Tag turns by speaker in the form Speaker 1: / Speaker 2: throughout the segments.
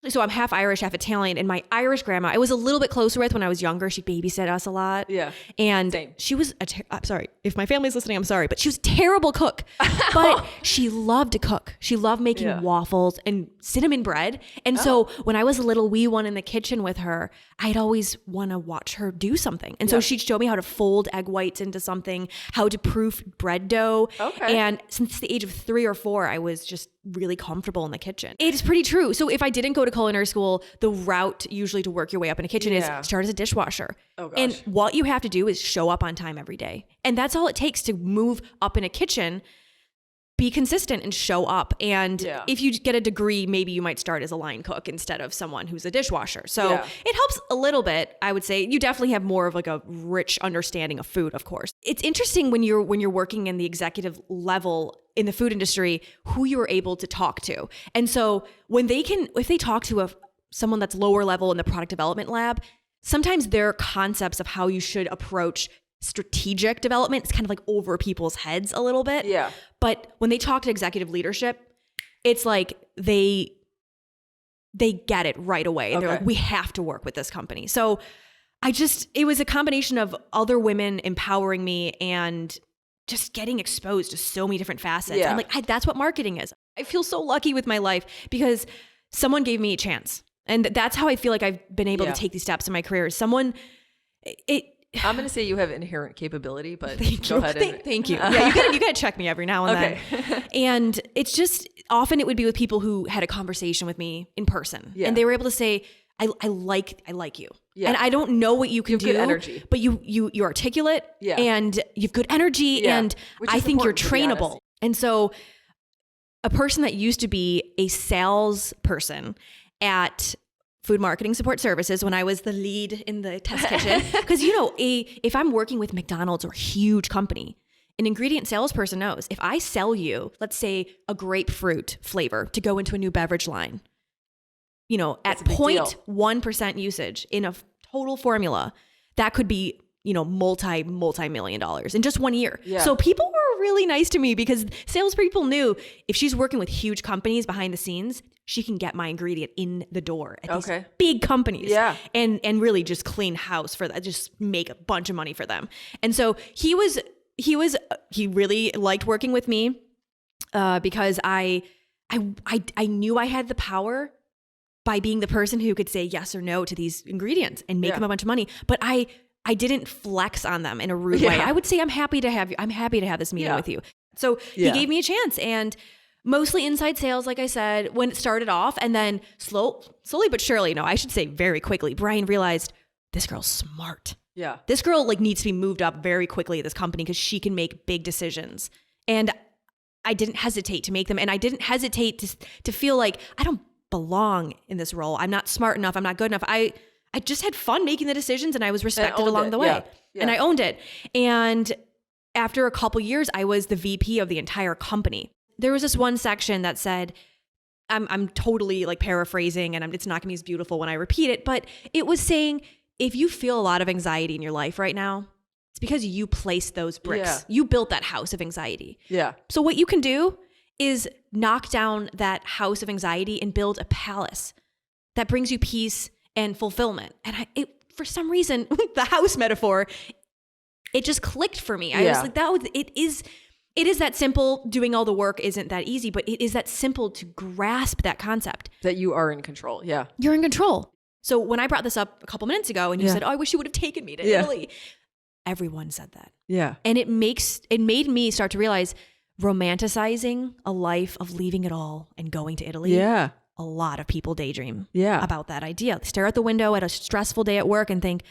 Speaker 1: So I'm half Irish, half Italian, and my Irish grandma, I was a little bit closer with when I was younger. She babysat us a lot.
Speaker 2: Yeah.
Speaker 1: And
Speaker 2: Same.
Speaker 1: she was, I'm sorry, if my family's listening, I'm sorry, but she was a terrible cook, but she loved to cook. She loved making waffles and cinnamon bread. And so when I was a little wee one in the kitchen with her, I'd always want to watch her do something. And so she'd show me how to fold egg whites into something, how to proof bread dough.
Speaker 2: Okay.
Speaker 1: And since the age of 3 or 4, I was just really comfortable in the kitchen. It's pretty true. So if I didn't go to culinary school, the route usually to work your way up in a kitchen is start as a dishwasher.
Speaker 2: Oh, gosh.
Speaker 1: And what you have to do is show up on time every day. And that's all it takes to move up in a kitchen. Be consistent and show up. And if you get a degree, maybe you might start as a line cook instead of someone who's a dishwasher. So it helps a little bit, I would say. You definitely have more of like a rich understanding of food, of course. It's interesting when you're working in the executive level in the food industry, who you're able to talk to. And so if they talk to someone that's lower level in the product development lab, sometimes their concepts of how you should approach strategic development is kind of like over people's heads a little bit.
Speaker 2: Yeah.
Speaker 1: But when they talk to executive leadership, it's like they get it right away. They're like, we have to work with this company. So it was a combination of other women empowering me and just getting exposed to so many different facets.
Speaker 2: Yeah.
Speaker 1: I'm like, that's what marketing is. I feel so lucky with my life because someone gave me a chance. And that's how I feel like I've been able to take these steps in my career.
Speaker 2: I'm going to say you have inherent capability, but
Speaker 1: thank
Speaker 2: go
Speaker 1: you.
Speaker 2: ahead.
Speaker 1: Thank you. Yeah, you got to check me every now and then. And it's just, often it would be with people who had a conversation with me in person. Yeah. And they were able to say, I like you. Yeah. And I don't know what you can do,
Speaker 2: good energy.
Speaker 1: But you're articulate and you've good energy and I think you're trainable. And so a person that used to be a salesperson at Food Marketing Support Services when I was the lead in the test kitchen, because if I'm working with McDonald's or a huge company, an ingredient salesperson knows if I sell you, let's say a grapefruit flavor to go into a new beverage line, at 0.1% usage in a total formula, that could be, multi-million dollars in just 1 year. Yeah. So people were really nice to me because salespeople knew if she's working with huge companies behind the scenes, she can get my ingredient in the door at these big companies and really just clean house for that, just make a bunch of money for them. And so he really liked working with me because I knew I had the power by being the person who could say yes or no to these ingredients and make them a bunch of money. But I didn't flex on them in a rude way. I would say, I'm happy to have this meeting with you. So he gave me a chance, and mostly inside sales, like I said, when it started off, and then slowly but surely, I should say very quickly, Brian realized this girl's smart. Yeah. This girl needs to be moved up very quickly at this company because she can make big decisions. And I didn't hesitate to make them. And I didn't hesitate to feel like I don't belong in this role. I'm not smart enough. I'm not good enough. I just had fun making the decisions and I was respected along the way. Yeah. Yeah. And I owned it. And after a couple years, I was the VP of the entire company. There was this one section that said, I'm totally paraphrasing and it's not gonna be as beautiful when I repeat it, but it was saying, if you feel a lot of anxiety in your life right now, it's because you placed those bricks. Yeah. You built that house of anxiety. Yeah. So what you can do is knock down that house of anxiety and build a palace that brings you peace and fulfillment. And for some reason, the house metaphor, it just clicked for me. I was like, it is that simple. Doing all the work isn't that easy, but it is that simple to grasp that concept.
Speaker 2: That you are in control. Yeah.
Speaker 1: You're in control. So when I brought this up a couple minutes ago and you said, I wish you would have taken me to Italy. Everyone said that. Yeah. And it made me start to realize romanticizing a life of leaving it all and going to Italy. Yeah. A lot of people daydream about that idea. Stare out the window at a stressful day at work and think,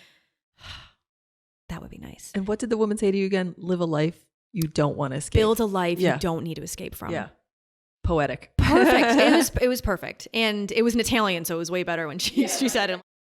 Speaker 1: that would be nice.
Speaker 2: And what did the woman say to you again? Live a life you don't want to escape.
Speaker 1: Build a life you don't need to escape from.
Speaker 2: Yeah. Poetic.
Speaker 1: Perfect. It was perfect. And it was an Italian, so it was way better when she said it.